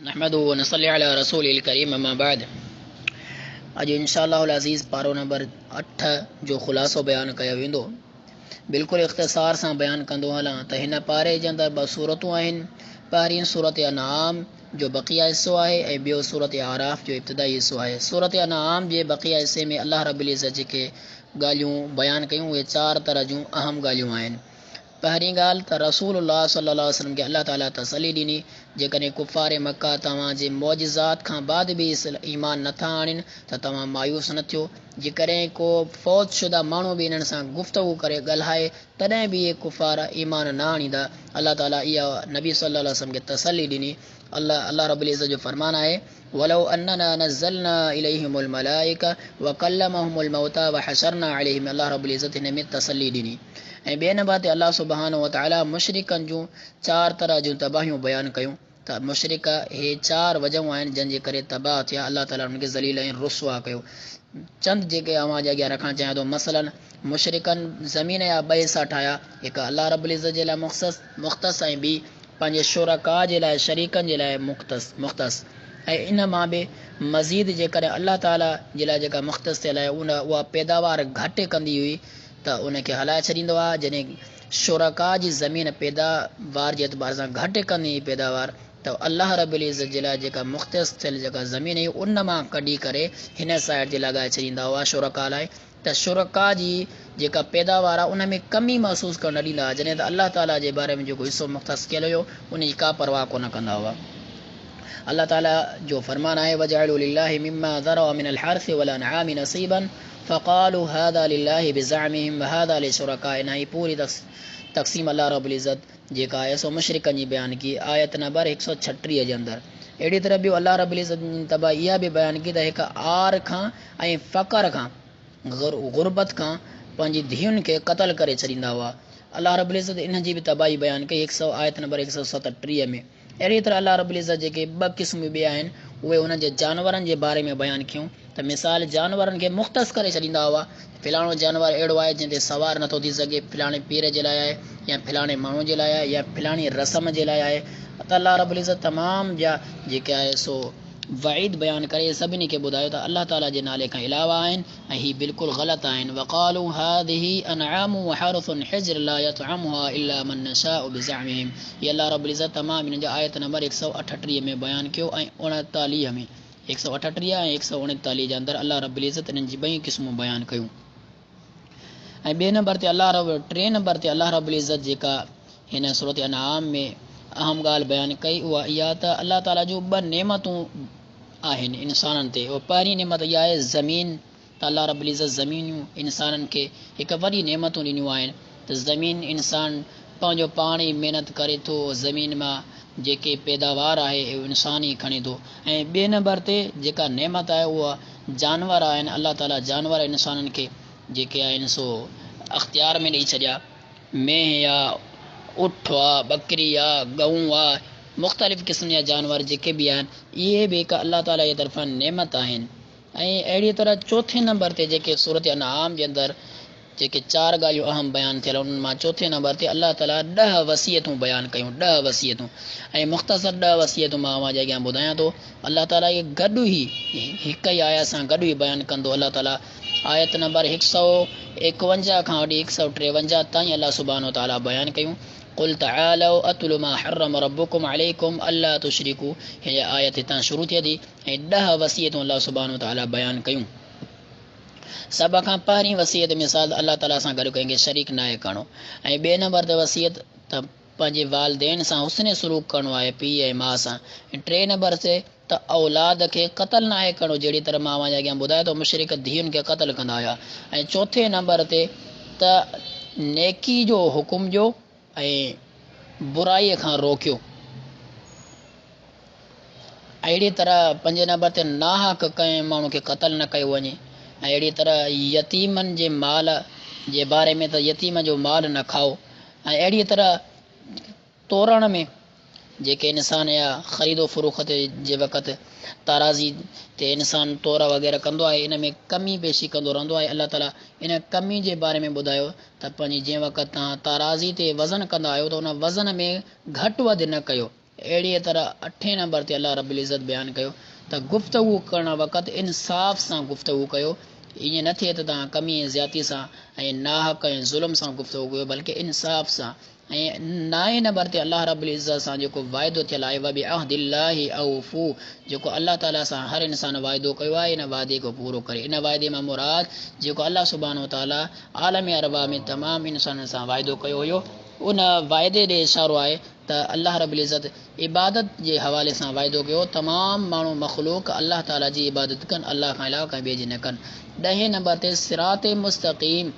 नहमदुहु व नसल्ली अला रसूलिल करीम अम्मा बाद। अज इंशाअल्लाह अज़ीज़ पारो नंबर 8 जो ख़ुलासो बयान कयो वेंदो। बिल्कुलु इख़्तिसार सां बयान कंदो हलां त हिन पारे जे अंदरि 2 सूरतूं आहिनि। पहिरीं सूरत अनआम जो बक़िया हिस्सो आहे ऐं ॿियो सूरत आराफ़ जो इब्तिदाई हिस्सो आहे। सूरत अनआम जे बक़िया हिस्से में अल्लाह रब्बुल इज़्ज़त जेके ॻाल्हियूं बयान कयूं उहे 4 तरह जूं अहम ॻाल्हियूं आहिनि। पहिरीं ॻाल्हि त रसूलुल्लाह सल्लल्लाहु अलैहि वसल्लम खे अल्लाह ताला तसली ॾिनी जेकॾहिं कुफ़ार मक्का तव्हांजे मौजिज़ात खां बाद बि ईमान नथा आणनि त तव्हां मायूस न थियो। जेकॾहिं को फ़ौत शुदा माण्हू बि इन्हनि सां गुफ़्तगू करे ॻाल्हाए तॾहिं बि इहे कुफ़ार ईमान न आणींदा। अल्लाह ताला इहा नबी सल्लल्लाहु अलैहि वसल्लम खे तसली ॾिनी। अल्लाह रब्बुल इज़्ज़त जो फ़रमान आहे वलौ अन्नना नज़्ज़लना इलैहिमुल मलाइका व कल्लमहुमुल मौता व हशरना अलैहिम। अल्लाह रब्बुल इज़्ज़त हिन में तसली ॾिनी। ऐं ॿिए नंबर ते अल्लाह सुब्हानहु व तआला मुशरिकनि जूं 4 तरह जूं तबाहियूं बयानु कयूं त मुशरिक हे 4 वजहूं आहिनि जंहिंजे करे तबाह थिया। अल्लाह ताला उनखे ज़लील ऐं रुसवा कयो। चंद जेके अवां जे अॻियां रखणु चाहियां थो। मसलन मुशरिकनि ज़मीन या ॿ हिसा ठाहिया, हिकु अल्लाह रब्बुल इज़्ज़त जे लाइ मुख़्तस ऐं ॿी पंहिंजे शुरका जे लाइ शरीकनि जे लाइ मुख़्तस। ऐं इन मां बि मज़ीद जेकॾहिं अल्लाह ताला जे लाइ जेका मुख़्तस थियल आहे उहा पैदावार घटि कंदी हुई त उनखे हलाए छॾींदो आहे। जॾहिं शुरका जी ज़मीन पैदावार जे एतबार सां घटि कंदी पैदावार त अल्लाह रब्बुल इज़्ज़त जे लाइ जेका मुख़्तस थियल जेका ज़मीन हुई उन मां कढी करे हिन साइड ते लॻाए छॾींदा हुआ शुरका लाइ। त शुरका जी जेका पैदावार आहे उन में कमी महसूसु करणु न ॾींदा हुआ जॾहिं त अल्लाह ताला जे बारे में जेको हिसो मुख़्तस कयल हुयो उनजी का परवाह कोन कंदा हुआ। अल्लाह ताला जो फरमान आहे वजअलू लिल्लाहि मिम्मा ज़रअ मिनल हर्सि वल अनआमि नसीबन फ़क़ालू हादा लिल्लाहि बिज़अमिहिम व हादा लिशुरकाइना। पूरी तक़सीम अल्लाह रब्बुल इज़्ज़त जेका आहे सो मुशरिकनि जी बयान की आयत नंबर 136 जे अंदरि। अहिड़ी तरह ॿियो अल्लाह रब्बुल इज़्ज़त तबाह इहा बि बयान की त हिकु आर खां ऐं फ़क़र खां गुरबत खां पंहिंजी धीउनि खे क़तल करे छॾींदा हुआ। अल्लाह रब्बुल इज़्ज़त इन जी बि तबाही बयान कई आयत नंबर 137 में। अहिड़ी तरह अल्लाह रब्बुल इज़्ज़त जेके 2 क़िस्म ॿिया आहिनि उहे उन्हनि जे जानवरनि जे बारे में बयानु कयूं त मिसाल जानवरनि खे मुख़्तस करे छॾींदा हुआ। फ़िलाणो जानवर अहिड़ो आहे जंहिं ते सवार नथो थी सघे, फ़िलाणे पीर जे लाइ आहे या फ़िलाणे माण्हू जे लाइ आहे या फ़िलाणी रस्म जे लाइ आहे। त अल्लाह रब्बुल इज़्ज़त तमामु जा जेके आहे सो वईद बयानु करे सभिनी खे ॿुधायो त अल्लाह ताला जे नाले खां अलावा आहिनि ऐं हीअ बिल्कुलु ग़लति आहिनि। वक़ालू हादिही अनआमु व हर्सुन हिज्र ला यतअमुहा इल्ला मन नशाउ बिज़अमिहिम। हीअ अल्लाह रब्बुल इज़्ज़त तमामु हिन जो आयत नंबर 138 में बयानु कयो ऐं 39 में 138 ऐं 139 जे अंदरि अल्लाह रब्बुल इज़्ज़त इन्हनि जी 2 क़िस्मूं बयानु कयूं। ऐं ॿिए नंबर ते टे नंबर ते अल्लाह रब्बुल इज़्ज़त जेका हिन सूरत अनआम में अहम ॻाल्हि बयानु कई उहा इहा त अल्लाह ताला जूं 2 नेमतूं आहिनि इंसाननि ते। उहा पहिरीं नेमत इहा आहे ज़मीन त अल्लाह रब्बुल इज़्ज़त ज़मीनियूं इंसाननि खे हिकु वॾी नेमतूं ॾिनियूं आहिनि त ज़मीन इंसान पंहिंजो पाण ई महिनत करे थो, ज़मीन मां जेके पैदावार आहे इंसान ई खणे थो। ऐं ॿिए नंबर ते जेका नेमत आहे उहा जानवर आहिनि। अल्लाह ताला जानवर इंसाननि खे जेके आहिनि सो अख़्तियार में ॾेई छॾिया। मेंह या उठ आहे, बकरी आहे, गऊं आहे, मुख़्तलिफ़ क़िस्म जा जानवर जेके बि आहिनि इहे बि हिकु अल्लाह ताला जी तरफ़ां नेमत आहिनि। ऐं अहिड़ी तरह चौथे नंबर ते जेके सूरत अनआम जे अंदरि जेके 4 ॻाल्हियूं अहम बयानु थियल उन्हनि मां चौथे नंबर ते अल्लाह ताला 10 वसियतूं बयानु कयूं। 10 वसियतूं ऐं मुख़्तसर 10 वसियतूं मां अवां जे अॻियां ॿुधायां थो। अल्लाह ताला इहे गॾु ई हिकु ई आयत सां गॾु ई बयानु कंदो। अल्लाह ताला आयत नंबर 151 खां वठी 153 ताईं अल्लाह सुब्हानहु व तआला बयानु कयूं। क़ुल तआलौ अतलु मा हर्रम रब्बुकुम अलैकुम अल्ला तुशरिकू। हीअ आयत हितां शुरू थिए थी ऐं 10 वसियतूं अल्लाह सुब्हानहु व तआला बयानु कयूं। सभ खां पहिरीं वसियत मिसाल अल्लाह ताला सां गॾु कंहिंखे शरीक न आहे करणो। ऐं ॿिए नंबर ते वसियत त पंहिंजे वालिदैन सां हुस्न सलूक करणो आहे, पीउ ऐं माउ सां। ऐं 3 नंबर ते त औलाद खे क़तल न आहे करणो जहिड़ी तरह मां अवां जे अॻियां ॿुधायो त मुशरिक धीउनि खे क़तल कंदा हुआ। ऐं 4 नंबर ते त नेकी जो हुकुम ॾियो ऐं बुराईअ खां रोकियो। अहिड़ी तरह 5 नंबर ते नाहक कंहिं माण्हू खे क़तल न कयो वञे। ऐं अहिड़ी तरह यतीमनि जे माल जे बारे में त यतीम जो माल न खाओ। ऐं अहिड़ी तरह तोरण में जेके इंसान या ख़रीदो फ़रोख़्त जे वक़्तु ताराज़ी ते इंसान तोर वग़ैरह कंदो आहे इन में कमी पेशी कंदो रहंदो आहे। अल्लाह ताला इन कमी जे बारे में ॿुधायो त पंहिंजी जंहिं वक़्तु तव्हां ताराज़ी ते वज़न कंदा आहियो त उन वज़न में घटि वधि न कयो। अहिड़ीअ तरह 8 नंबर ते अल्लाह रब्बुल इज़्ज़त बयानु कयो त गुफ़्तगू करण वक़्तु इंसाफ़ सां गुफ़्तगू कयो। ईअं न थिए त तव्हां कमी ऐं ज़्यादती सां ऐं नाहक ऐं ज़ुल्म सां गुफ़्तगू कयो, बल्कि इंसाफ़ सां। ऐं 9 नंबर ते अल्लाह रब्बुल इज़्ज़त सां जेको वाइदो थियल आहे, व बिअहदिल्लाहि औफ़ू, जेको अल्लाह ताला सां हर इंसान वाइदो कयो आहे, इन वाइदे खे पूरो करे। इन वाइदे मां मुराद जेको अल्लाह सुब्हानहु व तआला आलम अरबा में तमामु इंसाननि सां वाइदो कयो हुयो, उन वाइदे ॾे इशारो आहे त अल्लाह रब्बुल इज़्ज़त इबादत जे हवाले सां वाइदो कयो। तमामु माण्हू मख़लूक अल्लाह ताला जी इबादत कनि, अल्लाह खां अलावा कंहिं ॿिए जी न कनि। 10 नंबर ते सिराते मुस्तक़ीम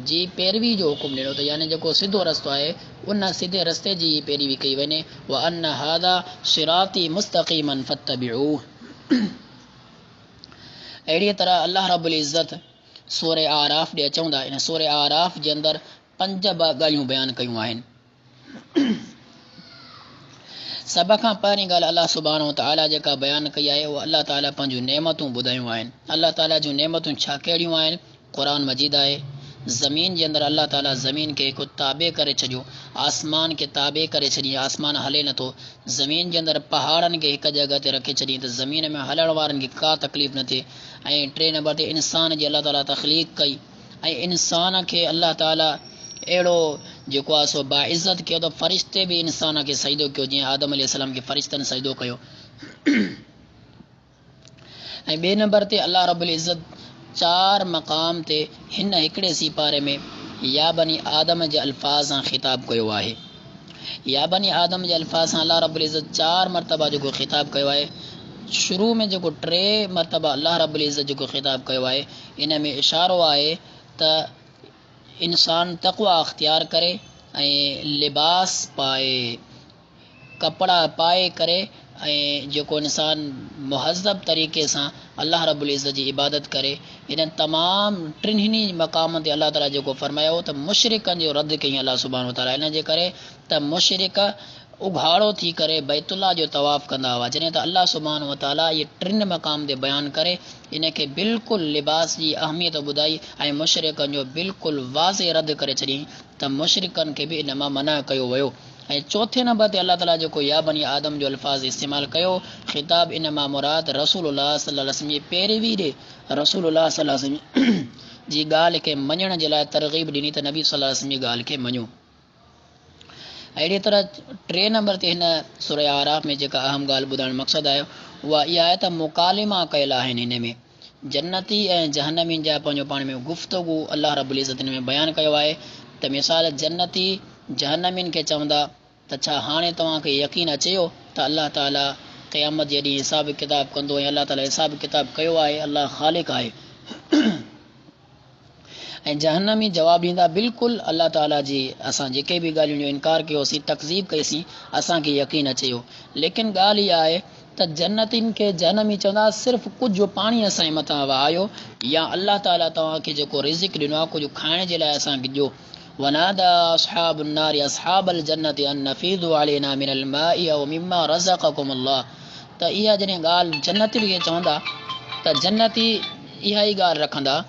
जी पैरवी जो हुकुम ॾिनो, त यानी जेको सिधो रस्तो आहे उन सिधे रस्ते जी पैरवी कई वञे। व अन हादा सिराती मुस्तक़ीमन फत्तबिऊह। अहिड़ीअ तरह अल्लाह रब्बुल इज़्ज़त सूरे आराफ़ ॾे अचूं था। इन सूरे आराफ़ जे अंदरि 5 ॻाल्हियूं बयानु कयूं आहिनि। सभ खां पहिरीं ॻाल्हि अल्लाह सुब्हानहु व तआला जेका बयानु कई आहे, उहा अल्लाह ताला पंहिंजूं नेमतूं ॿुधायूं आहिनि। अल्लाह ताला जूं नेमतूं छा कहिड़ियूं आहिनि? क़ुरान मजीद आहे। ज़मीन जे अंदरि अल्लाह ताला ज़मीन खे हिकु ताबे करे छॾियो, आसमान खे ताबे करे छॾी। आसमान हले नथो। ज़मीन जे अंदरि पहाड़नि खे हिकु जॻह ते रखे छॾी त ज़मीन में हलण वारनि खे का तकलीफ़ न थिए। ऐं 3 नंबर ते इंसान जी अल्लाह ताला तख़लीक़ कई, ऐं इंसान खे अल्लाह ताला अहिड़ो जेको आहे सो बाइज़त कयो त फ़रिश्ते बि इंसान खे सजदो कयो, जीअं आदम अलैहिस्सलाम खे फ़रिश्तनि सजदो कयो। ऐं 2 नंबर ते अल्लाह रब्बुल इज़्ज़त 4 मक़ाम ते हिन हिकिड़े सीपारे में या बनी आदम जे अल्फाज़ सां ख़िताब कयो आहे। या बनी आदम जे अल्फाज़ सां अल्लाह रब्बुल इज़्ज़त 4 मरतबा जेको ख़िताब कयो आहे। शुरू में जेको 3 मरतबा अल्लाह रब्बुल इज़्ज़त जेको ख़िताब कयो आहे, इन में इशारो आहे त इंसान तक़वा अख्तियार करे ऐं लिबास पाए, कपिड़ा पाए करे, ऐं जेको इंसान मुहज़्ज़ब तरीक़े सां अल्लाह रब्बुल इज़्ज़त जी इबादत करे। इन तमामु 3 मक़ामनि ते अल्लाह ताला जेको फरमायो त मुशरिकनि जो रद्द कयईं अल्लाह सुब्हानहु व तआला, इन जे करे त मुशरिक उघाड़ो थी करे बैतुल्लाह जो तवाफ़ कंदा हुआ। जॾहिं त अल्लाह सुब्हानहु व तआला इहे 3 मक़ाम ते बयानु करे इन खे बिल्कुलु लिबास जी अहमियत ॿुधाई ऐं मुशरिकनि जो बिल्कुलु वाज़े रद्द करे छॾियईं त मुशरिकनि खे बि इन मां मना कयो वियो। ऐं 4 नंबर ते अल्लाह ताला जेको या बनी आदम जो अल्फाज़ इस्तेमालु कयो, ख़िताब इन मां मुराद रसूलुल्लाह सल्लल्लाहु अलैहि वसल्लम जी पैरवी ॾे रसूलुल्लाह सल्लल्लाहु अलैहि वसल्लम जी ॻाल्हि खे मञण जे लाइ तरग़ीब ॾिनी त नबी सल्लल्लाहु अलैहि वसल्लम जी ॻाल्हि खे मञो। अहिड़ी तरह 3 नंबर ते हिन सूरह आराफ़ में जेका अहम ॻाल्हि ॿुधाइण मक़सदु आहे, उहा इहा आहे त मुकालिमा कयल आहिनि। हिन में जन्नती ऐं जहन्नमी जा पंहिंजो पाण में गुफ़्तगू अल्लाह रब्बुल इज़्ज़त में बयानु कयो आहे। त मिसाल जन्नती जहन्नमिन खे चवंदा त छा हाणे तव्हांखे यकीन अचेयो त अल्लाह ताला क़यामत जे ॾींहुं हिसाब किताब कंदो, ऐं अल्लाह ताला हिसाब किताब कयो आहे, अल्लाह ख़ालिक़ आहे। ऐं जहन्नमी जवाबु ॾींदा बिल्कुलु अल्लाह ताला जी असां जेके बि ॻाल्हियुनि जो इनकार कयोसीं, तकज़ीब कईसीं, असांखे यकीन अचेयो। लेकिन ॻाल्हि इहा आहे त जन्नतिन खे जहन्नमी चवंदा सिर्फ़ु कुझु पाणी असांजे मथां वहायो, या अल्लाह ताला तव्हांखे जेको रिज़िक ॾिनो आहे कुझु खाइण जे लाइ असांखे ॾियो। वनादा अस्हाबुन नारि अस्हाबल जन्नति अन नफ़ीदु अलैना मिनल माइ औ मिम्मा रज़क़कुम अल्लाह। त इहा जॾहिं ॻाल्हि जन्नती खे चवंदा त जन्नती इहा ई ॻाल्हि रखंदा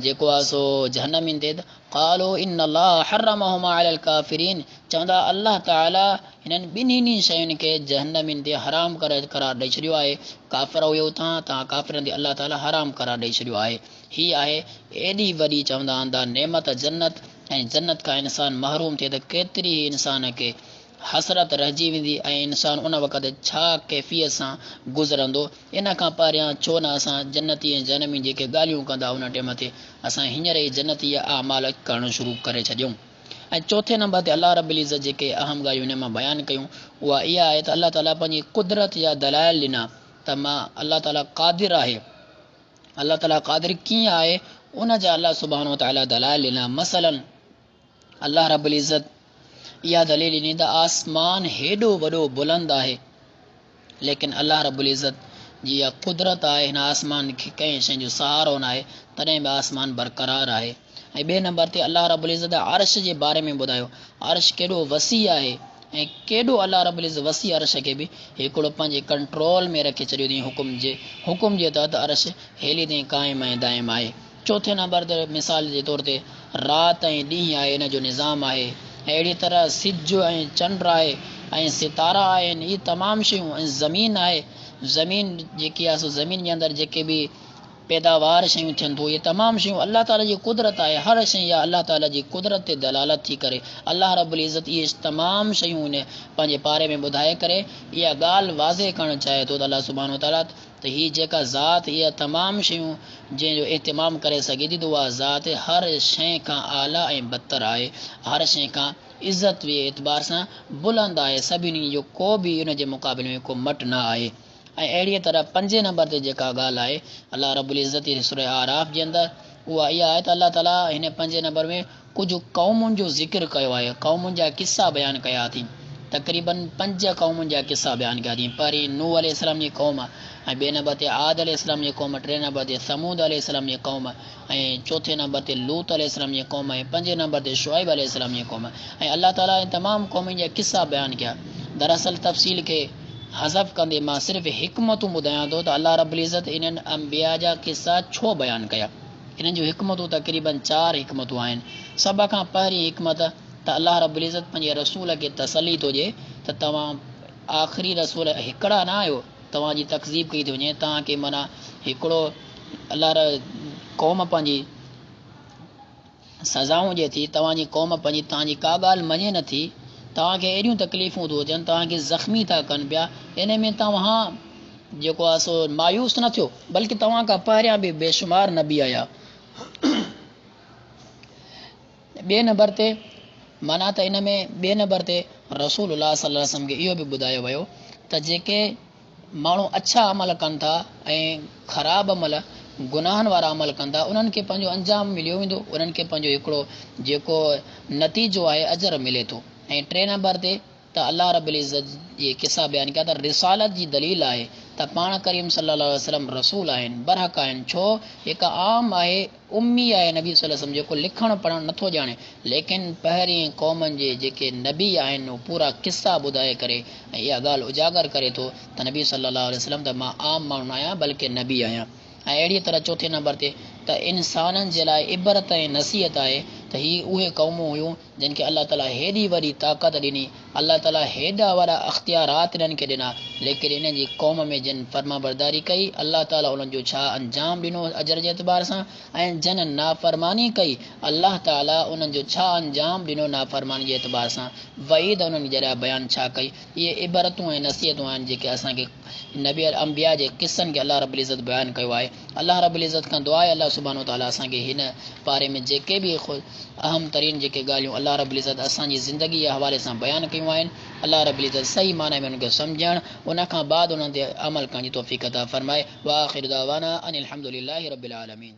जेको आहे सो जहन्नमिन ते क़ालू इन्न अल्लाह हर्रमहुमा अलल काफ़िरीन, चवंदा अल्लाह ताला हिननि ॿिन्हिनि शयुनि खे जहन्नमिन ते हराम करार ॾेई छॾियो आहे। काफ़िर हुए उतां, तव्हां काफ़िरनि ते अल्लाह ताला हराम करार ॾेई छॾियो आहे। हीअ आहे एॾी वॾी चवंदा आंदा नेमत जन्नत, ऐं जन्नत खां इंसान महरूम थिए त केतिरी ई इंसान खे हसरत रहिजी वेंदी, ऐं इंसान उन वक़्तु छा कैफ़ियत सां गुज़रंदो। इन खां पहिरियां छो न असां जन्नती ऐं जहन्नमी जेके ॻाल्हियूं कंदा उन टाइम ते असां हींअर ई जन्नती अमाल करणु शुरू करे छॾियूं। ऐं 4 नंबर ते अल्लाह रब्बुल इज़्ज़त जेके अहम ॻाल्हियूं हिन मां बयानु कयूं, उहा इहा आहे त अल्लाह ताला पंहिंजी कुदरत जा दलाइल ॾिना त मां अल्लाह ताला क़ादिर आहे। अल्लाह ताला क़ादिर कीअं आहे उन जा अल्लाह सुब्हानहु व तआला दलाइल ॾिना। मसलन अल्लाह रब्बुल इज़्ज़त इहा दलील ॾिनी त आसमान हेॾो वॾो बुलंद आहे, लेकिन अल्लाह रब्बुल इज़्ज़त जी इहा कुदरत आहे, हिन आसमान खे कंहिं शइ जो सहारो न आहे, तॾहिं बि आसमान बरक़रार आहे। ऐं 2 नंबर ते अल्लाह रब्बुल इज़्ज़त अर्श जे बारे में ॿुधायो, अर्श केॾो वसी आहे, ऐं केॾो अल्लाह रब्बुल इज़्ज़त वसी अर्श खे बि हिकिड़ो पंहिंजे कंट्रोल में रखे छॾियो अथई। हुकुम जे तहत अर्श हेली ताईं क़ाइम ऐं दाइम आहे। 4 नंबर ते मिसाल जे तौर ते राति ऐं ॾींहुं आहे, इन जो निज़ाम आहे। अहिड़ी तरह सिज ऐं चंड आहे ऐं सितारा आहिनि, इहे तमामु शयूं, ऐं ज़मीन आहे, ज़मीन जेकी आहे सो ज़मीन जे अंदरि जेके बि पैदावार शयूं थियनि थियूं, इहे तमामु शयूं अलाह ताला जी कुदरत आहे। हर शइ इहा अलाह ताला जी कुदरत ते दलालत थी करे अलाह रब्बुल इज़्ज़त इहे तमामु शयूं इन पंहिंजे पारे में ॿुधाए करे इहा ॻाल्हि वाज़े करणु चाहे थो त अलाह सुब्हानो ताला त हीअ जेका ज़ात इहा तमामु शयूं जंहिंजो इहतिमाम करे सघे थी त उहा ज़ात हर शइ खां आला ऐं बदतर आहे, हर शइ खां इज़त जे एतबार सां बुलंद आहे, सभिनी जो को बि उन जे मुक़ाबले में को मट न आहे। ऐं अहिड़ीअ तरह 5 नंबर ते जेका ॻाल्हि आहे अलाह रब्बुल इज़्ज़त सूरह आराफ़ जे अंदरि उहा इहा आहे त अलाह ताला हिन 5 नंबर में कुझु क़ौमुनि जो ज़िक्र कयो आहे, क़ौमुनि जा किस्सा बयानु कया अथई। तक़रीबन 5 क़ौमुनि जा किस्सा बयानु कया अथई। पहिरीं नूह अलैहिस्सलाम जी क़ौम, ऐं 2 नंबर ते आद अलैहिस्सलाम जी क़ौम, 3 नंबर ते समूद अलैहिस्सलाम जी क़ौम, ऐं 4 नंबर ते लूत अलैहिस्सलाम जी क़ौम, ऐं 5 नंबर ते शुआइब अलैहिस्सलाम जी क़ौम। ऐं अलाह ताला तमामु क़ौमुनि जा किस्सा बयानु कया। दरअसल तफ़सील खे हज़फ़ कंदे मां सिर्फ़ु हिकमतूं ॿुधायां थो त अलाह रब्बुल इज़्ज़त इन्हनि अंबिया जा किस्सा छो बयानु कया। इन्हनि जूं हिकमतूं तक़रीबन 4 हिकमतूं आहिनि। सभ खां पहिरीं हिकमत त अलाह रब्बुल इज़्ज़त पंहिंजे रसूल खे तसली थो ॾिए त तव्हां आख़िरी रसूल हिकिड़ा न आहियो, तव्हांजी तकज़ीब कई थी वञे, तव्हांखे माना हिकिड़ो अलाह क़ौम पंहिंजी सज़ाऊं ॾिए थी, तव्हांजी क़ौम पंहिंजी तव्हांजी का ॻाल्हि मञे नथी, तव्हांखे अहिड़ियूं तकलीफ़ूं थो अचनि, तव्हांखे ज़ख़्मी था कनि पिया, इन में तव्हां जेको आहे सो मायूस न थियो, बल्कि तव्हां खां पहिरियां बि बेशुमार नबी आया। 2 नंबर ते माना त इन में 2 नंबर ते रसूलुल्लाह सल्लल्लाहु अलैहि वसल्लम खे इहो बि ॿुधायो वियो त जेके माण्हू अच्छा अमल कनि था ऐं ख़राबु अमल गुनाहनि वारा अमल कनि था, उन्हनि खे पंहिंजो अंजाम मिलियो वेंदो, उन्हनि खे पंहिंजो हिकिड़ो जेको नतीजो आहे अजर मिले थो। ऐं 3 नंबर ते त अलाह रब्बुल इज़्ज़त जे किस्सा बयानु कया त रिसालत जी दलील आहे त पाण करीम सल्लल्लाहु अलैहि वसल्लम रसूल आहिनि, बरहक़ आहिनि। छो हिकु आम आहे, उम्मी आहे नबी सल्लल्लाहु अलैहि वसल्लम, जेको लिखणु पढ़णु नथो ॼाणे, लेकिन पहिरीं क़ौमनि जे जेके नबी आहिनि उहे पूरा किस्सा ॿुधाए करे ऐं इहा ॻाल्हि उजागर करे थो त नबी सल्लल्लाहु अलैहि वसल्लम त मां आम माण्हू आहियां बल्कि नबी आहियां। ऐं अहिड़ी तरह 4 नंबर ते त इंसाननि जे लाइ इबरत ऐं नसीहत आहे त ही उहे क़ौमूं हुयूं जिन खे अलाह ताला हेॾी वॾी ताक़त ॾिनी, अलाह ताला हेॾा वॾा अख़्तियारात इन्हनि खे ॾिना, लेकिन इन जी क़ौम में जिन फर्माबरदारी कई अलाह ताला उन्हनि जो छा अंजाम ॾिनो अजर जे एतबार सां, ऐं जिन नाफ़रमानी कई अलाह ताला उन्हनि जो छा अंजाम ॾिनो नाफ़रमानी जे एतबार सां, वईद उन्हनि जहिड़ा बयानु छा कई। इहे इबरतूं ऐं नसीहतूं आहिनि जेके असांखे नबी अंबिया जे किस्सनि खे अलाह रब्बुल इज़्ज़त बयानु कयो आहे। अलाह रब्बुल इज़्ज़त खां दुआ आहे अलाह सुब्हानो ताला असांखे हिन बारे में जेके बि अहम तरीन जेके ॻाल्हियूं अलाह रब्बुल इज़्ज़त असांजी ज़िंदगी जे हवाले सां बयानु कयूं आहिनि, अलाह रब्बुल इज़्ज़त सही माने में उनखे सम्झणु, उन खां बाद उन्हनि ते अमल करण जी तौफ़ीक़ अता फ़रमाए। व आख़िर दावाना अनिल हम्दुलिल्लाहि रब्बिल आलमीन।